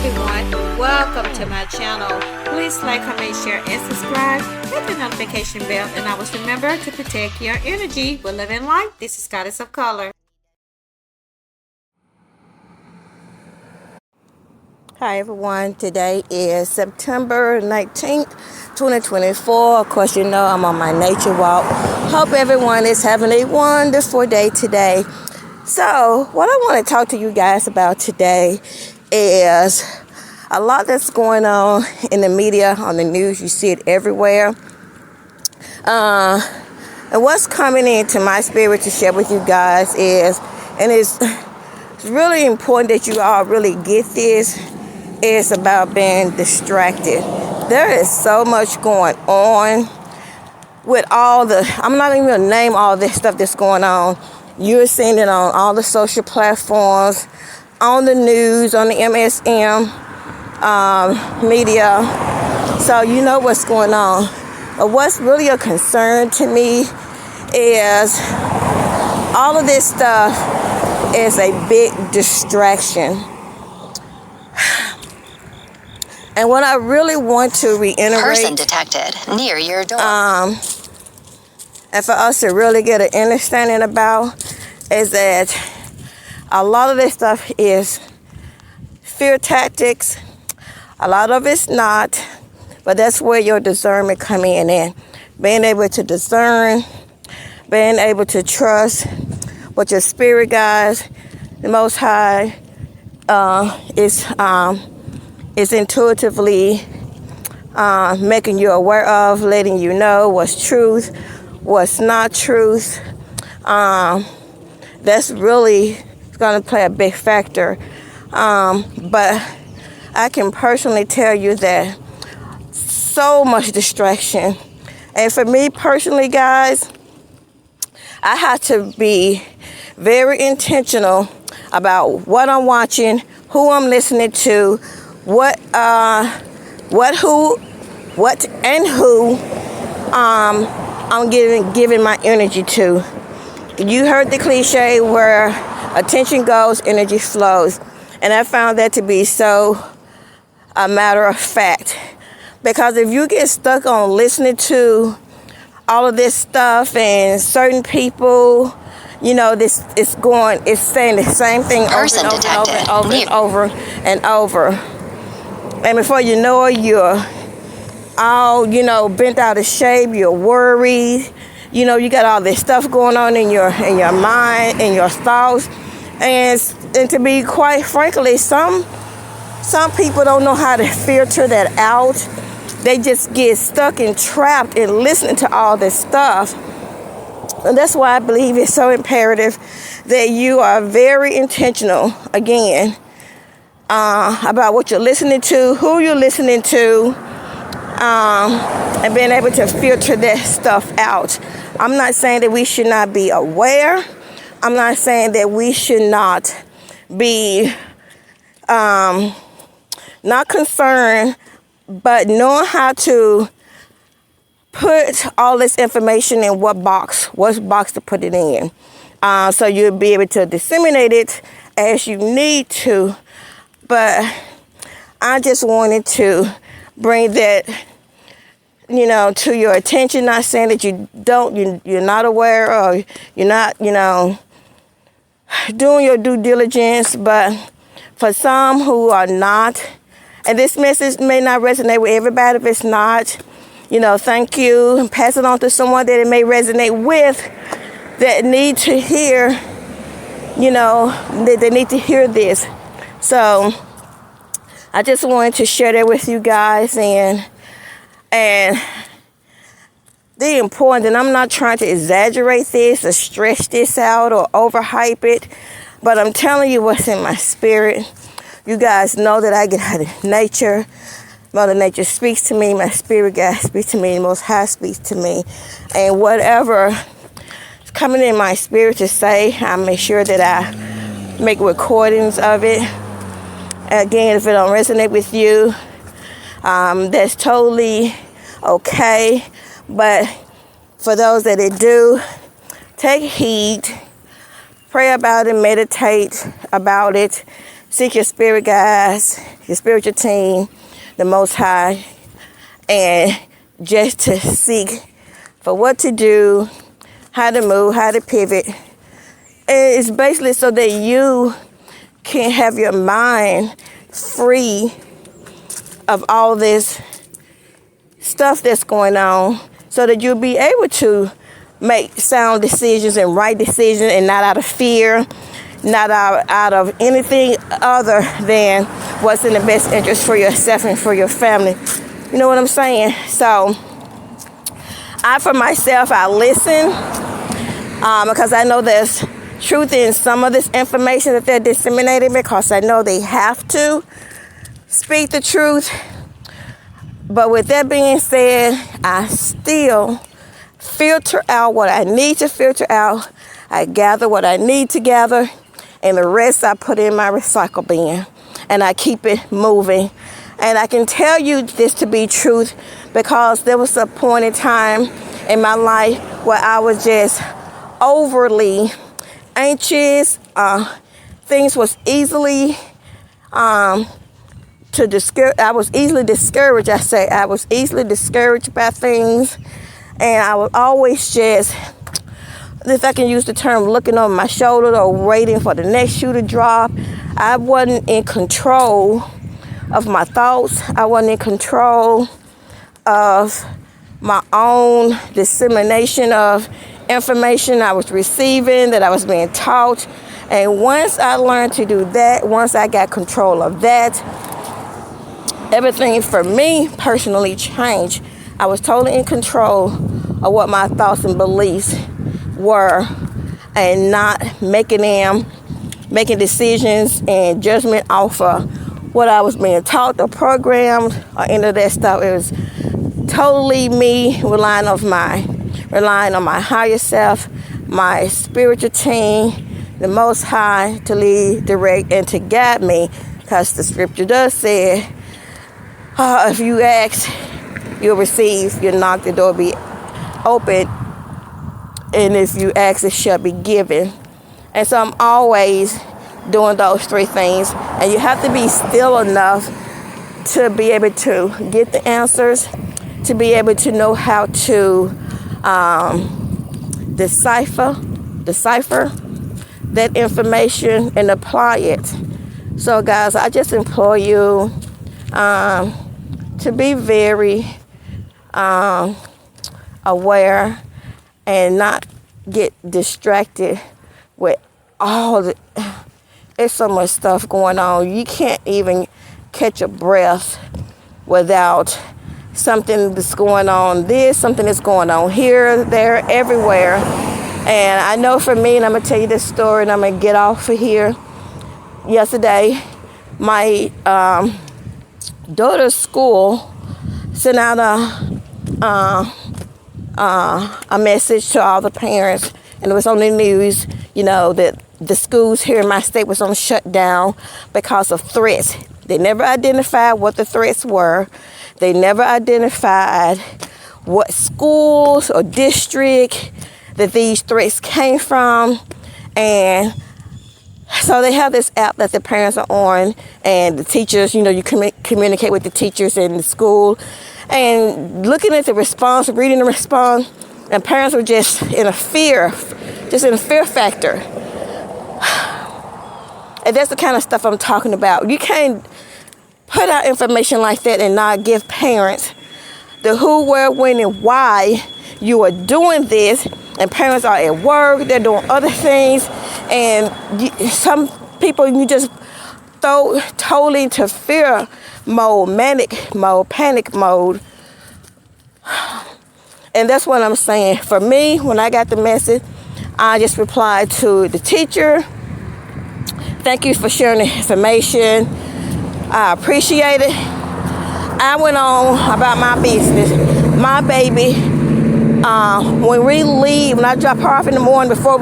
everyone, welcome to my channel. Please like, comment, share, and subscribe. Hit the notification bell and always remember to protect your energy. We're living life. This is Goddess of Color. Hi everyone, today is September 19th, 2024. Of course, you know I'm on my nature walk. Hope everyone is having a wonderful day today. So, what I want to talk to you guys about today is a lot that's going on in the media, on the news. You see it everywhere. And what's coming into my spirit to share with you guys it's really important that you all really get this. It's about being distracted. There is so much going on with I'm not even going to name all this stuff that's going on. You're seeing it on all the social platforms, on the news, on the MSM media. So you know what's going on. But what's really a concern to me is all of this stuff is a big distraction. And what I really want to reiterate, person detected near your door. And for us to really get an understanding about, is that a lot of this stuff is fear tactics. A lot of it's not, but that's where your discernment come in. Being able to discern, being able to trust what your spirit guides, the Most High, is intuitively making you aware of, letting you know what's truth, what's not truth. That's really going to play a big factor. But I can personally tell you that so much distraction. And for me personally, guys, I have to be very intentional about what I'm watching, who I'm listening to, what and who I'm giving my energy to. You heard the cliche where attention goes, energy flows. And I found that to be so a matter of fact. Because if you get stuck on listening to all of this stuff and certain people, you know, it's saying the same thing over and over. And before you know it, you're all, bent out of shape. You're worried. You got all this stuff going on in your mind, in your thoughts. And to be quite frankly, some people don't know how to filter that out. They just get stuck and trapped in listening to all this stuff. And that's why I believe it's so imperative that you are very intentional, again, about what you're listening to, who you're listening to, and being able to filter that stuff out. I'm not saying that we should not be aware. I'm not saying that we should not be not concerned, but knowing how to put all this information in what box to put it in. So you'll be able to disseminate it as you need to. But I just wanted to bring that, to your attention. Not saying that you're not aware or you're not, doing your due diligence. But for some who are not, and this message may not resonate with everybody. If it's not, thank you. And pass it on to someone that it may resonate with, that need to hear, that they need to hear this. So I just wanted to share that with you guys, and the important, and I'm not trying to exaggerate this or stretch this out or overhype it, but I'm telling you what's in my spirit. You guys know that I get out of nature. Mother Nature speaks to me. My spirit guide speaks to me. The Most High speaks to me. And whatever is coming in my spirit to say, I make sure that I make recordings of it. Again, if it don't resonate with you, that's totally okay. But for those that it do, take heed, pray about it, meditate about it, Seek your spirit guides, your spiritual team, the Most High, and just to seek for what to do, how to move, how to pivot. And it's basically so that you can have your mind free of all this stuff that's going on, so that you'll be able to make sound decisions and right decisions, and not out of fear, not out of anything other than what's in the best interest for yourself and for your family. You know what I'm saying? So for myself, I listen because I know there's truth in some of this information that they're disseminating, because I know they have to speak the truth. But with that being said, I still filter out what I need to filter out. I gather what I need to gather, and the rest I put in my recycle bin, and I keep it moving. And I can tell you this to be truth, because there was a point in time in my life where I was just overly anxious. Things was easily I was easily discouraged. I was easily discouraged by things, and I was always just, if I can use the term, looking over my shoulder or waiting for the next shoe to drop. I wasn't in control of my thoughts. I wasn't in control of my own dissemination of information I was receiving, that I was being taught. And once I learned to do that, once I got control of that, everything for me personally changed. I was totally in control of what my thoughts and beliefs were, and not making decisions and judgment off of what I was being taught or programmed or any of that stuff. It was totally me relying on my higher self, my spiritual team, the Most High, to lead, direct, and to guide me. Because the scripture does say, if you ask, you'll receive. You knock, the door be open. And if you ask, it shall be given. And so I'm always doing those three things. And you have to be still enough to be able to get the answers, to be able to know how to decipher that information and apply it. So guys, I just implore you to be very aware and not get distracted with there's so much stuff going on. You can't even catch a breath without something that's going on something that's going on here, there, everywhere. And I know for me, and I'm going to tell you this story, and I'm going to get off of here. Yesterday, my daughter's school sent out a message to all the parents, and it was on the news, that the schools here in my state was on shutdown because of threats. They never identified what the threats were. They never identified what schools or district that these threats came from. And so they have this app that the parents are on, and the teachers, you communicate with the teachers in the school, and looking at the response, reading the response, and parents were just in a fear factor. And that's the kind of stuff I'm talking about. You can't put out information like that and not give parents the who, where, when, and why you are doing this. And parents are at work, they're doing other things, and some people you just throw totally into fear mode, manic mode, panic mode. And that's what I'm saying. For me, when I got the message, I just replied to the teacher. Thank you for sharing the information. I appreciate it. I went on about my business. My baby, when I drop her off in the morning, before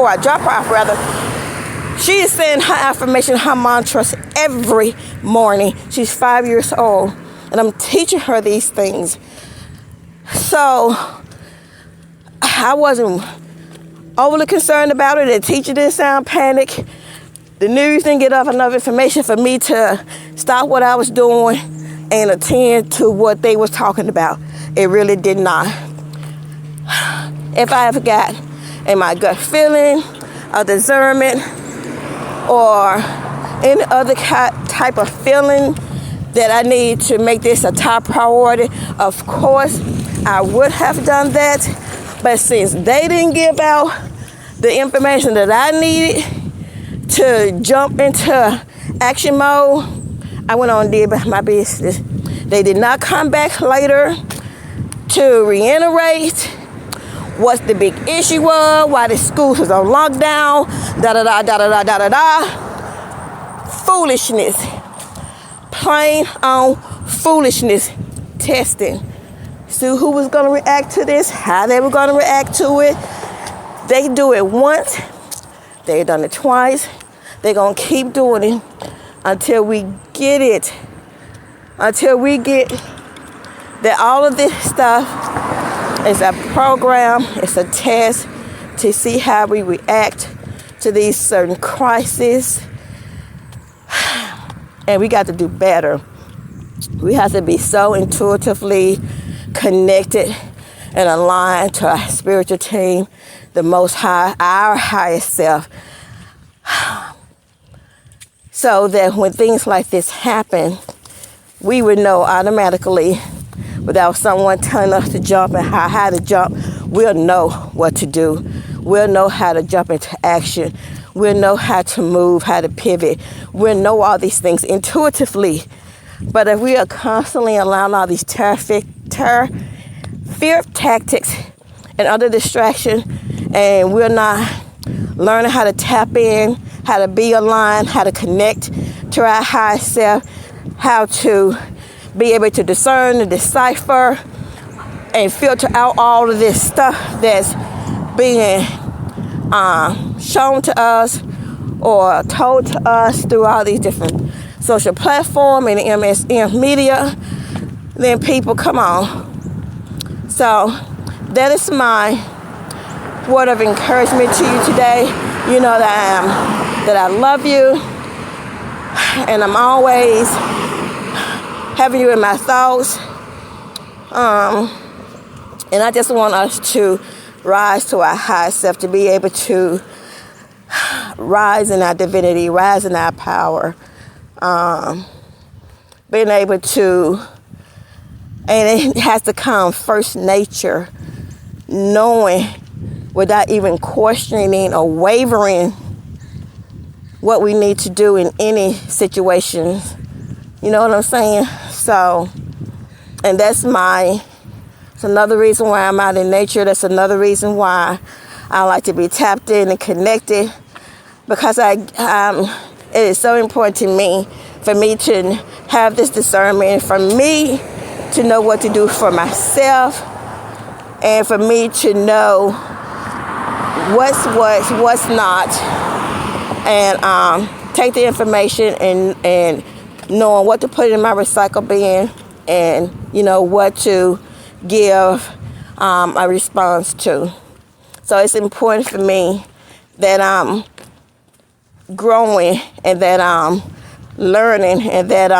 I drop her off, she is saying her affirmation, her mantras every morning. She's 5 years old, and I'm teaching her these things. So I wasn't overly concerned about it. The teacher didn't sound panicked. The news didn't get enough information for me to stop what I was doing and attend to what they was talking about. It really did not. If I ever got in my gut feeling, a discernment, or any other type of feeling that I need to make this a top priority, of course, I would have done that. But since they didn't give out the information that I needed to jump into action mode, I went on and did my business. They did not come back later to reiterate what the big issue was, why the schools was on lockdown, Foolishness. Plain on foolishness. Testing. See who was going to react to this, how they were going to react to it. They do it once. They done it twice. They're going to keep doing it until we get it. Until we get that all of this stuff is a program, it's a test to see how we react to these certain crises. And we got to do better. We have to be so intuitively connected and aligned to our spiritual team, the Most High, our highest self, so that when things like this happen, we would know automatically, without someone telling us to jump and how high to jump, we'll know what to do. We'll know how to jump into action. We'll know how to move, how to pivot. We'll know all these things intuitively. But if we are constantly allowing all these fear tactics and other distraction, and we're not learning how to tap in, how to be aligned, how to connect to our higher self, how to be able to discern and decipher and filter out all of this stuff that's being shown to us or told to us through all these different social platforms and MSM media, then people, come on. So that is my word of encouragement to you today. You know that I love you, and I'm always having you in my thoughts. And I just want us to rise to our high self, to be able to rise in our divinity, rise in our power, being able to, and it has to come first nature, knowing without even questioning or wavering what we need to do in any situations. You know what I'm saying? So, and it's another reason why I'm out in nature. That's another reason why I like to be tapped in and connected, because it is so important to me, for me to have this discernment, for me to know what to do for myself, and for me to know what's not, and take the information and knowing what to put in my recycle bin, and what to give a response to. So it's important for me that I'm growing, and that I'm learning, and that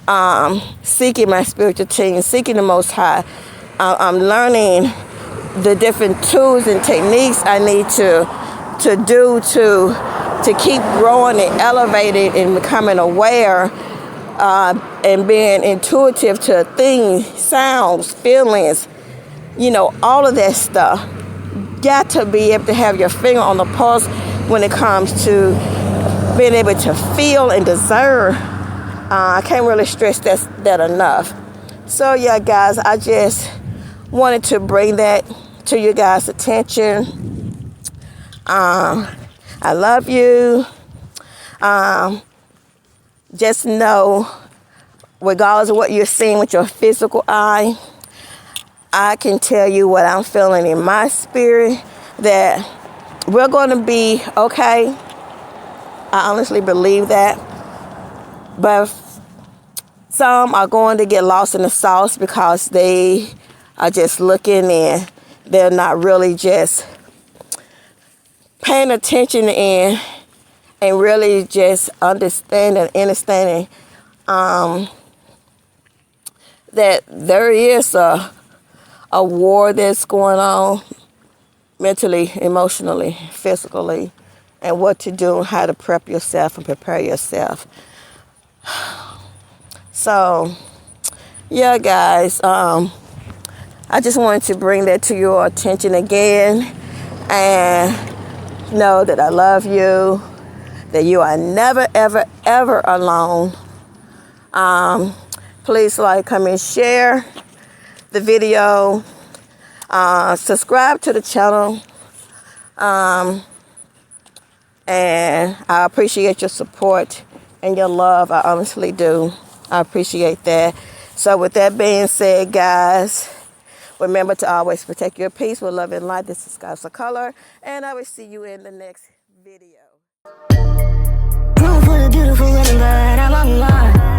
I'm seeking my spiritual team, seeking the Most High. I'm learning the different tools and techniques I need to do to keep growing and elevating and becoming aware, and being intuitive to things, sounds, feelings, all of that stuff. Got to be able to have your finger on the pulse when it comes to being able to feel and discern. I can't really stress that enough. So yeah, guys, I just wanted to bring that to you guys' attention. I love you. Just know, regardless of what you're seeing with your physical eye, I can tell you what I'm feeling in my spirit, that we're going to be okay. I honestly believe that. But some are going to get lost in the sauce because they are just looking, and they're not really just paying attention and and really just understanding that there is a war that's going on mentally, emotionally, physically, and what to do, how to prep yourself and prepare yourself. So, yeah, guys, I just wanted to bring that to your attention again, and know that I love you, that you are never, ever, ever alone. Please like, comment, share the video, subscribe to the channel, and I appreciate your support and your love. I honestly do. I appreciate that. So with that being said, guys, remember to always protect your peace with love and light. This is Skies of Color, and I will see you in the next video. Room full of beautiful women, but I'm online.